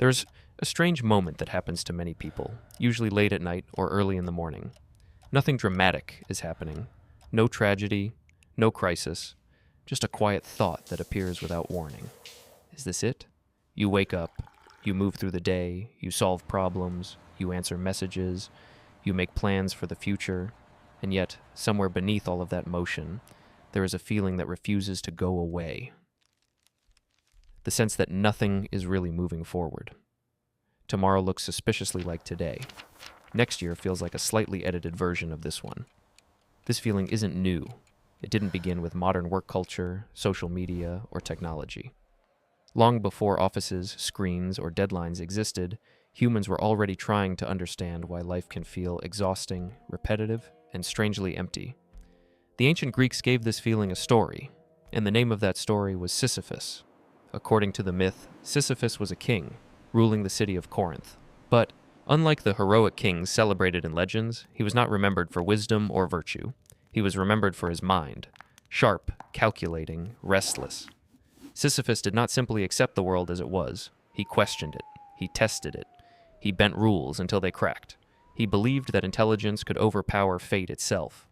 There's a strange moment that happens to many people, usually late at night or early in the morning. Nothing dramatic is happening. No tragedy, no crisis, just a quiet thought that appears without warning. Is this it? You wake up, you move through the day, you solve problems, you answer messages, you make plans for the future, and yet, somewhere beneath all of that motion, there is a feeling that refuses to go away. The sense that nothing is really moving forward. Tomorrow looks suspiciously like today. Next year feels like a slightly edited version of this one. This feeling isn't new. It didn't begin with modern work culture, social media, or technology. Long before offices, screens, or deadlines existed, humans were already trying to understand why life can feel exhausting, repetitive, and strangely empty. The ancient Greeks gave this feeling a story, and the name of that story was Sisyphus. According to the myth, Sisyphus was a king, ruling the city of Corinth. But, unlike the heroic kings celebrated in legends, he was not remembered for wisdom or virtue. He was remembered for his mind, sharp, calculating, restless. Sisyphus did not simply accept the world as it was. He questioned it. He tested it. He bent rules until they cracked. He believed that intelligence could overpower fate itself.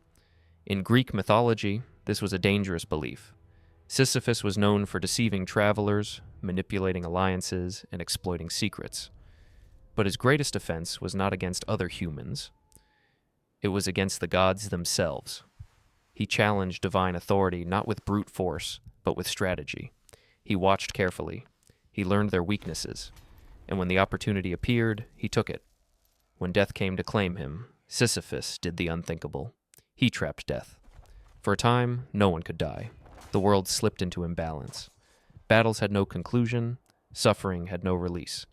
In Greek mythology, this was a dangerous belief. Sisyphus was known for deceiving travelers, manipulating alliances, and exploiting secrets. But his greatest offense was not against other humans. It was against the gods themselves. He challenged divine authority not with brute force, but with strategy. He watched carefully. He learned their weaknesses. And when the opportunity appeared, he took it. When death came to claim him, Sisyphus did the unthinkable. He trapped death. For a time, no one could die. The world slipped into imbalance. Battles had no conclusion. Suffering had no release.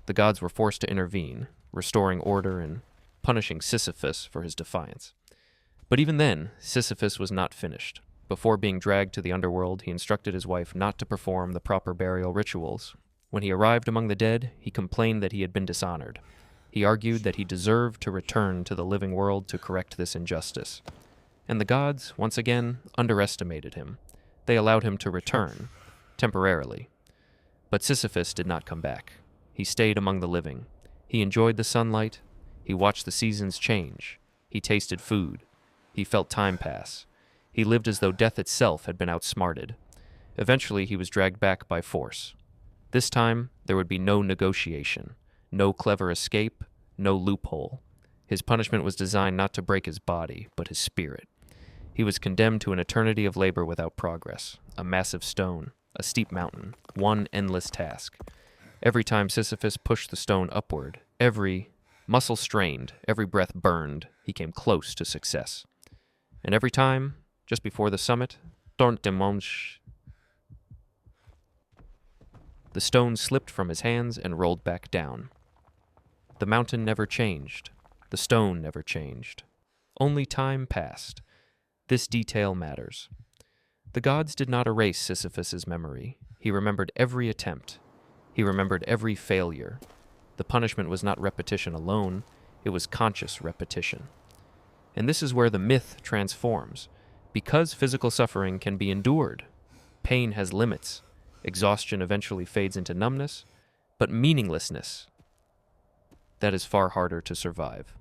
The gods were forced to intervene, restoring order and punishing Sisyphus for his defiance. But even then, Sisyphus was not finished. Before being dragged to the underworld, he instructed his wife not to perform the proper burial rituals. When he arrived among the dead, he complained that he had been dishonored. He argued that he deserved to return to the living world to correct this injustice. And the gods, once again, underestimated him. They allowed him to return, temporarily. But Sisyphus did not come back. He stayed among the living. He enjoyed the sunlight. He watched the seasons change. He tasted food. He felt time pass. He lived as though death itself had been outsmarted. Eventually, he was dragged back by force. This time, there would be no negotiation, no clever escape, no loophole. His punishment was designed not to break his body, but his spirit. He was condemned to an eternity of labor without progress, a massive stone, a steep mountain, one endless task. Every time Sisyphus pushed the stone upward, every muscle strained, every breath burned, he came close to success. And every time, just before the summit, the stone slipped from his hands and rolled back down. The mountain never changed. The stone never changed. Only time passed. This detail matters. The gods did not erase Sisyphus's memory. He remembered every attempt. He remembered every failure. The punishment was not repetition alone. It was conscious repetition. And this is where the myth transforms. Because physical suffering can be endured, pain has limits. Exhaustion eventually fades into numbness, but meaninglessness, that is far harder to survive.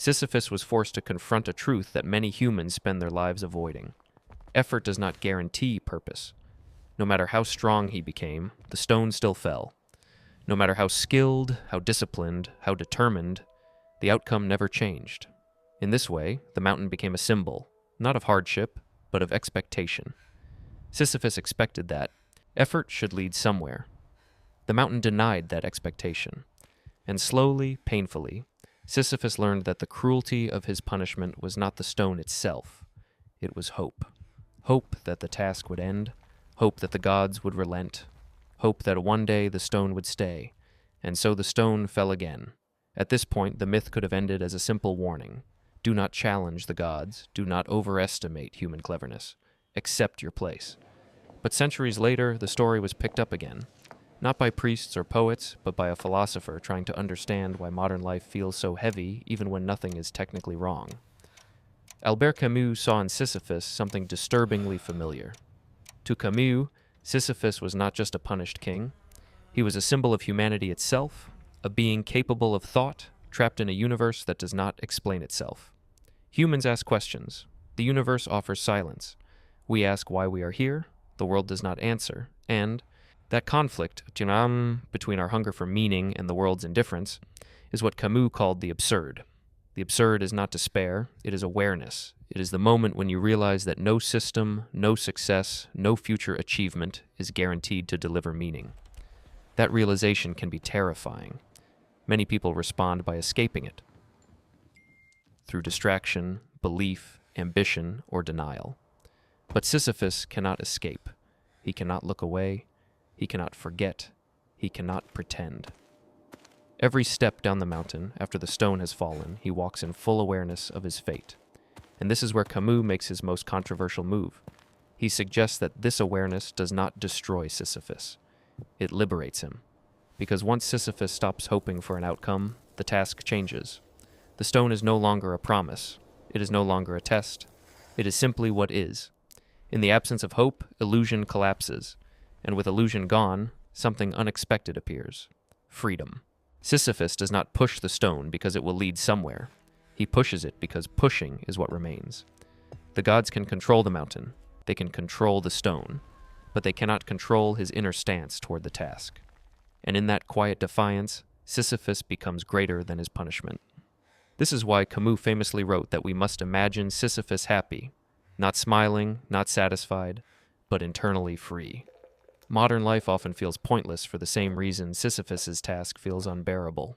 Sisyphus was forced to confront a truth that many humans spend their lives avoiding. Effort does not guarantee purpose. No matter how strong he became, the stone still fell. No matter how skilled, how disciplined, how determined, the outcome never changed. In this way, the mountain became a symbol, not of hardship, but of expectation. Sisyphus expected that effort should lead somewhere. The mountain denied that expectation. And slowly, painfully, Sisyphus learned that the cruelty of his punishment was not the stone itself. It was hope. Hope that the task would end. Hope that the gods would relent. Hope that one day the stone would stay. And so the stone fell again. At this point, the myth could have ended as a simple warning. Do not challenge the gods. Do not overestimate human cleverness. Accept your place. But centuries later, the story was picked up again. Not by priests or poets, but by a philosopher trying to understand why modern life feels so heavy even when nothing is technically wrong. Albert Camus saw in Sisyphus something disturbingly familiar. To Camus, Sisyphus was not just a punished king. He was a symbol of humanity itself, a being capable of thought, trapped in a universe that does not explain itself. Humans ask questions. The universe offers silence. We ask why we are here. The world does not answer. And that conflict between our hunger for meaning and the world's indifference is what Camus called the absurd. The absurd is not despair, it is awareness. It is the moment when you realize that no system, no success, no future achievement is guaranteed to deliver meaning. That realization can be terrifying. Many people respond by escaping it, through distraction, belief, ambition, or denial. But Sisyphus cannot escape. He cannot look away. He cannot forget. He cannot pretend. Every step down the mountain, after the stone has fallen, he walks in full awareness of his fate. And this is where Camus makes his most controversial move. He suggests that this awareness does not destroy Sisyphus. It liberates him. Because once Sisyphus stops hoping for an outcome, the task changes. The stone is no longer a promise. It is no longer a test. It is simply what is. In the absence of hope, illusion collapses. And with illusion gone, something unexpected appears. Freedom. Sisyphus does not push the stone because it will lead somewhere. He pushes it because pushing is what remains. The gods can control the mountain. They can control the stone. But they cannot control his inner stance toward the task. And in that quiet defiance, Sisyphus becomes greater than his punishment. This is why Camus famously wrote that we must imagine Sisyphus happy, not smiling, not satisfied, but internally free. Modern life often feels pointless for the same reason Sisyphus's task feels unbearable.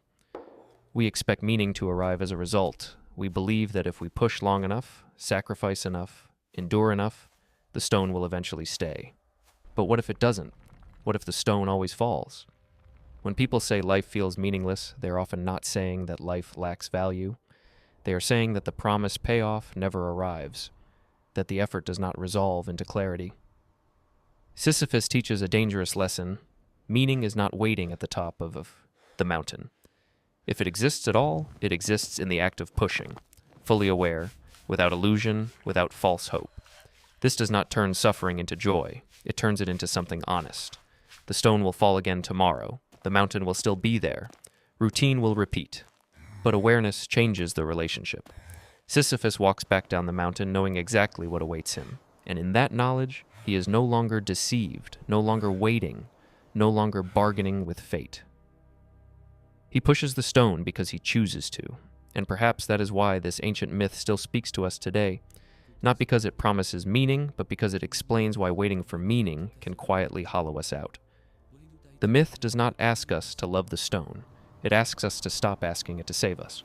We expect meaning to arrive as a result. We believe that if we push long enough, sacrifice enough, endure enough, the stone will eventually stay. But what if it doesn't? What if the stone always falls? When people say life feels meaningless, they are often not saying that life lacks value. They are saying that the promised payoff never arrives, that the effort does not resolve into clarity. Sisyphus teaches a dangerous lesson. Meaning is not waiting at the top of the mountain. If it exists at all, it exists in the act of pushing, fully aware, without illusion, without false hope. This does not turn suffering into joy. It turns it into something honest. The stone will fall again tomorrow. The mountain will still be there. Routine will repeat. But awareness changes the relationship. Sisyphus walks back down the mountain knowing exactly what awaits him. And in that knowledge, he is no longer deceived, no longer waiting, no longer bargaining with fate. He pushes the stone because he chooses to. And perhaps that is why this ancient myth still speaks to us today. Not because it promises meaning, but because it explains why waiting for meaning can quietly hollow us out. The myth does not ask us to love the stone. It asks us to stop asking it to save us.